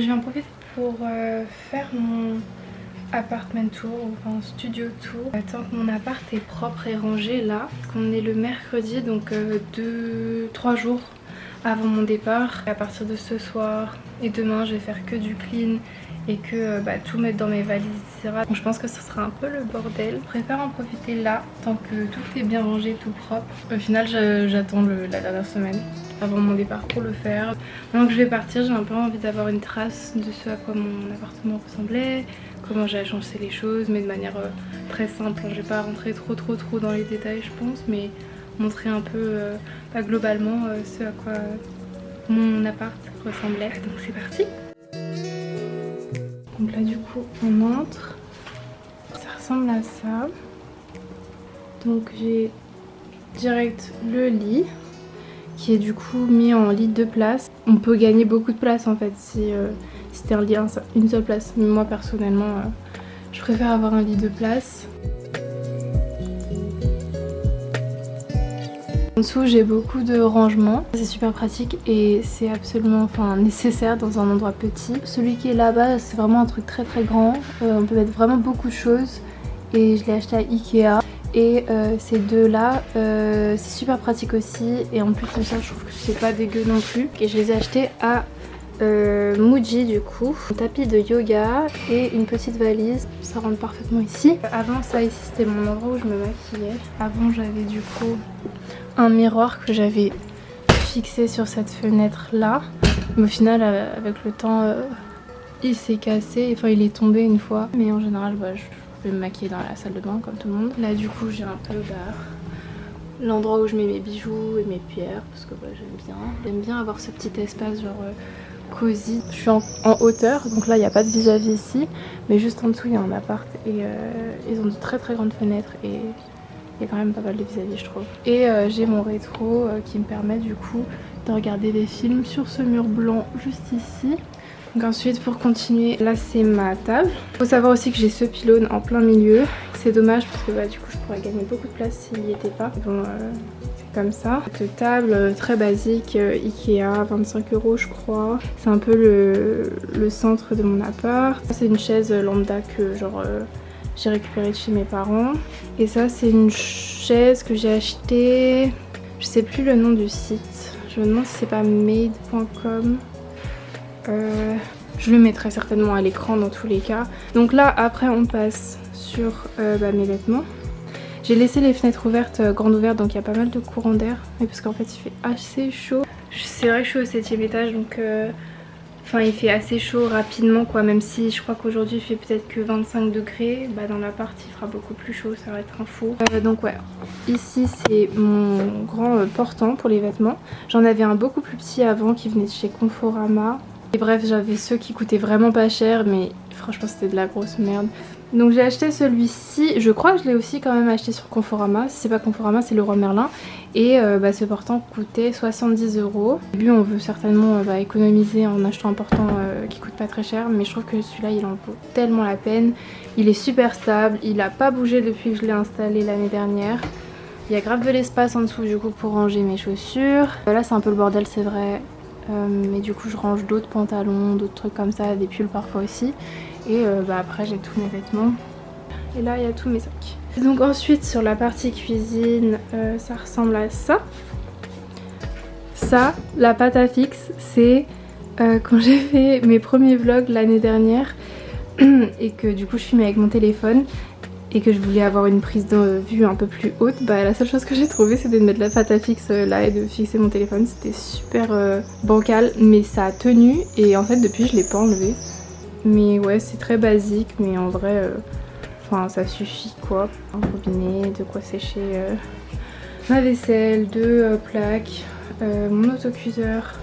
Je vais en profiter pour faire mon apartment tour, enfin studio tour. Tant que mon appart est propre et rangé là, qu'on est le mercredi, donc 3 jours avant mon départ. À partir de ce soir et demain, je vais faire que du clean et que tout mettre dans mes valises, etc. Donc je pense que ce sera un peu le bordel. Je préfère en profiter là, tant que tout est bien rangé, tout propre. Au final, j'attends la dernière semaine avant mon départ pour le faire. Maintenant que je vais partir, j'ai un peu envie d'avoir une trace de ce à quoi mon appartement ressemblait, comment j'ai agencé les choses, mais de manière très simple. Je vais pas rentrer trop dans les détails, je pense, mais montrer un peu globalement ce à quoi mon appart ressemblait. Donc c'est parti. Donc là du coup on entre, ça ressemble à ça. Donc j'ai direct le lit qui est du coup mis en lit de place. On peut gagner beaucoup de place en fait si c'était un lit une seule place, mais moi personnellement je préfère avoir un lit de place. En dessous j'ai beaucoup de rangements, c'est super pratique et c'est absolument nécessaire dans un endroit petit. Celui qui est là-bas c'est vraiment un truc très grand, on peut mettre vraiment beaucoup de choses et je l'ai acheté à Ikea. Et ces deux là c'est super pratique aussi et en plus de ça je trouve que c'est pas dégueu non plus. Et je les ai achetés à Muji du coup. Un tapis de yoga et une petite valise, ça rentre parfaitement ici. Avant ça ici c'était mon endroit où je me maquillais. Avant j'avais du coup un miroir que j'avais fixé sur cette fenêtre là. Mais au final avec le temps il s'est cassé, enfin il est tombé une fois. Mais en général je vais me maquiller dans la salle de bain comme tout le monde. Là du coup j'ai un peu l'endroit où je mets mes bijoux et mes pierres parce que j'aime bien avoir ce petit espace genre cosy. Je suis en hauteur donc là il n'y a pas de vis-à-vis ici, mais juste en dessous il y a un appart et ils ont de très grandes fenêtres et il y a quand même pas mal de vis-à-vis je trouve. Et j'ai mon rétro qui me permet du coup de regarder des films sur ce mur blanc juste ici. Donc ensuite pour continuer, là c'est ma table. Faut savoir aussi que j'ai ce pylône en plein milieu. C'est dommage parce que du coup je pourrais gagner beaucoup de place s'il n'y était pas. Bon c'est comme ça. Cette table très basique Ikea, 25 € je crois. C'est un peu le centre de mon appart. C'est une chaise lambda que j'ai récupérée de chez mes parents. Et ça c'est une chaise que j'ai achetée, je sais plus le nom du site. Je me demande si c'est pas made.com. Je le mettrai certainement à l'écran dans tous les cas. Donc là après on passe sur mes vêtements. J'ai laissé les fenêtres ouvertes, grandes ouvertes, donc il y a pas mal de courant d'air. Mais parce qu'en fait il fait assez chaud. C'est vrai que je suis au 7e étage donc il fait assez chaud rapidement quoi. Même si je crois qu'aujourd'hui il fait peut-être que 25 degrés, dans l'appart il fera beaucoup plus chaud, ça va être un four. Donc ouais, ici c'est mon grand portant pour les vêtements. J'en avais un beaucoup plus petit avant qui venait de chez Conforama. Et bref, j'avais ceux qui coûtaient vraiment pas cher, mais franchement c'était de la grosse merde. Donc j'ai acheté celui-ci, je crois que je l'ai aussi quand même acheté sur Conforama. Si c'est pas Conforama, c'est Leroy Merlin. Et ce portant coûtait 70 €. Au début on veut certainement économiser en achetant un portant qui coûte pas très cher, mais je trouve que celui-là il en vaut tellement la peine. Il est super stable, il a pas bougé depuis que je l'ai installé l'année dernière. Il y a grave de l'espace en dessous du coup pour ranger mes chaussures. Là c'est un peu le bordel c'est vrai. Mais du coup je range d'autres pantalons, d'autres trucs comme ça, des pulls parfois aussi. Et après j'ai tous mes vêtements. Et là il y a tous mes sacs. Donc ensuite sur la partie cuisine, ça ressemble à ça. Ça, la pâte à fixe, c'est quand j'ai fait mes premiers vlogs l'année dernière et que du coup je filmais avec mon téléphone et que je voulais avoir une prise de vue un peu plus haute, la seule chose que j'ai trouvé c'était de mettre la pâte à fixe là et de fixer mon téléphone. C'était super bancal mais ça a tenu et en fait depuis je l'ai pas enlevé. Mais ouais c'est très basique mais en vrai ça suffit quoi. Un robinet, de quoi sécher ma vaisselle, deux plaques, mon autocuiseur,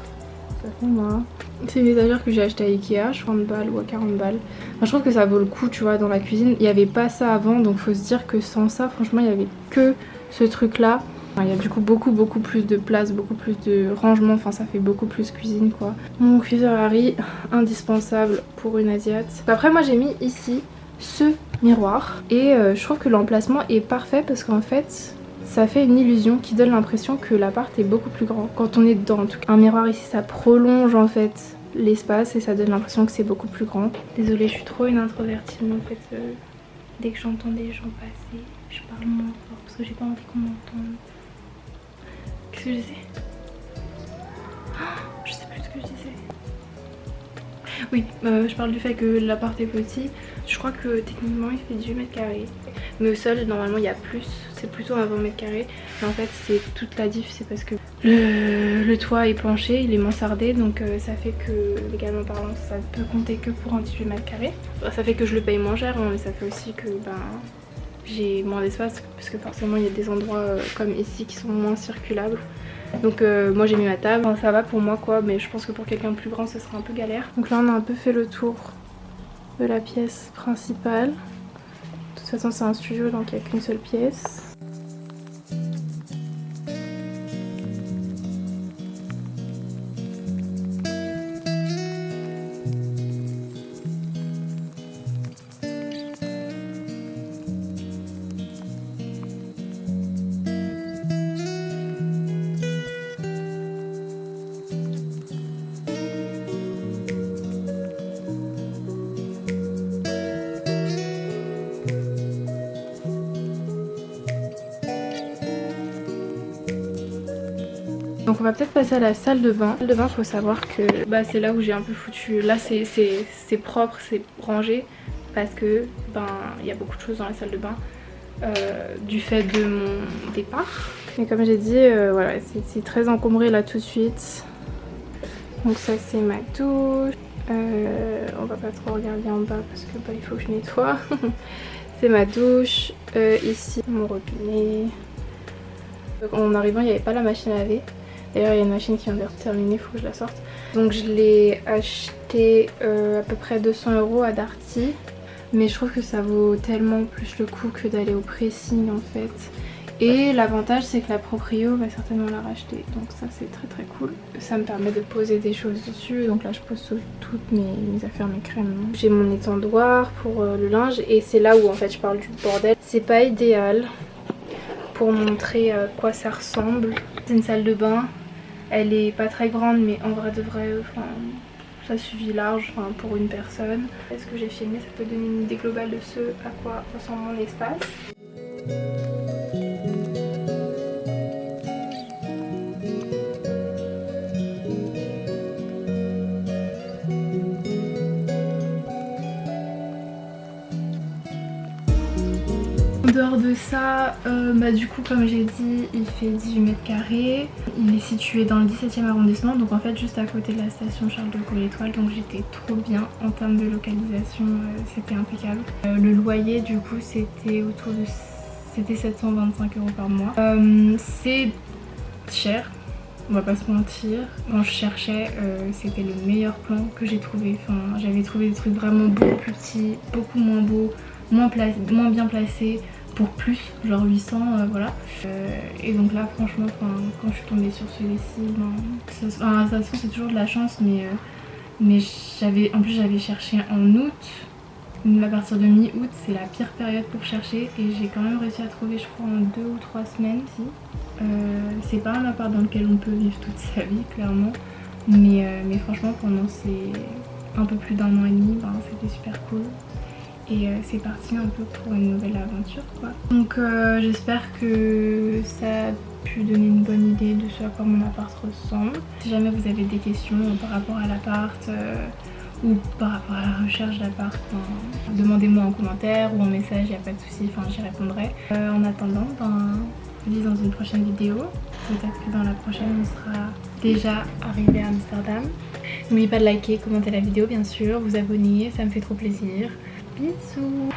ça fait moi. C'est une étagère que j'ai acheté à Ikea, 30 balles ou à 40 balles. Je trouve que ça vaut le coup tu vois dans la cuisine. Il n'y avait pas ça avant donc faut se dire que sans ça franchement il n'y avait que ce truc là. Il y a du coup beaucoup plus de place, beaucoup plus de rangement, ça fait beaucoup plus cuisine quoi. Mon cuiseur à riz, indispensable pour une asiate. Après moi j'ai mis ici ce miroir et je trouve que l'emplacement est parfait parce qu'en fait ça fait une illusion qui donne l'impression que l'appart est beaucoup plus grand quand on est dedans. En tout cas un miroir ici ça prolonge en fait l'espace et ça donne l'impression que c'est beaucoup plus grand. Désolée, je suis trop une introvertie mais en fait dès que j'entends des gens passer, je parle moins fort parce que j'ai pas envie qu'on m'entende. Qu'est-ce que je disais? Je sais plus ce que je disais. Oui, je parle du fait que l'appart est petit. Je crois que techniquement il fait 18 mètres carrés. Mais au sol, normalement il y a plus. C'est plutôt un 20 mètres carrés. Mais en fait, c'est toute la diff. C'est parce que le toit est penché, il est mansardé. Donc ça fait que, légalement parlant, ça peut compter que pour un 18 mètres carrés. Ça fait que je le paye moins cher. Hein, mais ça fait aussi que j'ai moins d'espace. Parce que forcément, il y a des endroits comme ici qui sont moins circulables. Donc moi j'ai mis ma table, enfin, ça va pour moi quoi, mais je pense que pour quelqu'un de plus grand ce sera un peu galère. Donc là on a un peu fait le tour de la pièce principale. De toute façon c'est un studio donc il n'y a qu'une seule pièce. Donc on va peut-être passer à la salle de bain. La salle de bain, faut savoir que c'est là où j'ai un peu foutu. Là c'est propre, c'est rangé parce que il y a beaucoup de choses dans la salle de bain du fait de mon départ. Mais comme j'ai dit, voilà, c'est très encombré là tout de suite. Donc ça c'est ma douche. On va pas trop regarder en bas parce que il faut que je nettoie. C'est ma douche. Ici mon robinet. Donc, en arrivant il n'y avait pas la machine à laver. D'ailleurs il y a une machine qui vient de terminer, il faut que je la sorte. Donc je l'ai acheté à peu près 200 € à Darty. Mais je trouve que ça vaut tellement plus le coup que d'aller au pressing en fait. Et l'avantage c'est que la proprio va certainement la racheter. Donc ça c'est très très cool. Ça me permet de poser des choses dessus. Donc là je pose toutes mes affaires, mes crèmes. J'ai mon étendoir pour le linge. Et c'est là où en fait je parle du bordel. C'est pas idéal pour montrer à quoi ça ressemble. C'est une salle de bain. Elle est pas très grande mais en vrai de vrai, ça suffit large pour une personne. Ce que j'ai filmé, ça peut donner une idée globale de ce à quoi ressemble mon espace. En dehors de ça, du coup comme j'ai dit, il fait 18 mètres carrés. Il est situé dans le 17e arrondissement, donc en fait juste à côté de la station Charles de Gaulle Étoile, donc j'étais trop bien en termes de localisation, c'était impeccable. Le loyer du coup c'était 725 € par mois. C'est cher, on va pas se mentir. Quand je cherchais, c'était le meilleur plan que j'ai trouvé. J'avais trouvé des trucs vraiment beaucoup plus petits, beaucoup moins beaux, moins bien placés, pour plus, genre 800, voilà. Et donc là franchement quand je suis tombée sur celui-ci, de toute façon c'est toujours de la chance, mais en plus j'avais cherché en août. À partir de mi-août c'est la pire période pour chercher et j'ai quand même réussi à trouver je crois en 2 ou 3 semaines. C'est pas un appart dans lequel on peut vivre toute sa vie clairement, mais franchement pendant ces un peu plus d'1 an et demi c'était super cool. Et c'est parti un peu pour une nouvelle aventure quoi. Donc j'espère que ça a pu donner une bonne idée de ce à quoi mon appart ressemble. Si jamais vous avez des questions par rapport à l'appart ou par rapport à la recherche d'appart, demandez-moi en commentaire ou en message, il n'y a pas de souci, j'y répondrai. En attendant, je vous dis dans une prochaine vidéo. Peut-être que dans la prochaine on sera déjà arrivé à Amsterdam. N'oubliez pas de liker, commenter la vidéo bien sûr, vous abonner, ça me fait trop plaisir. Bisous.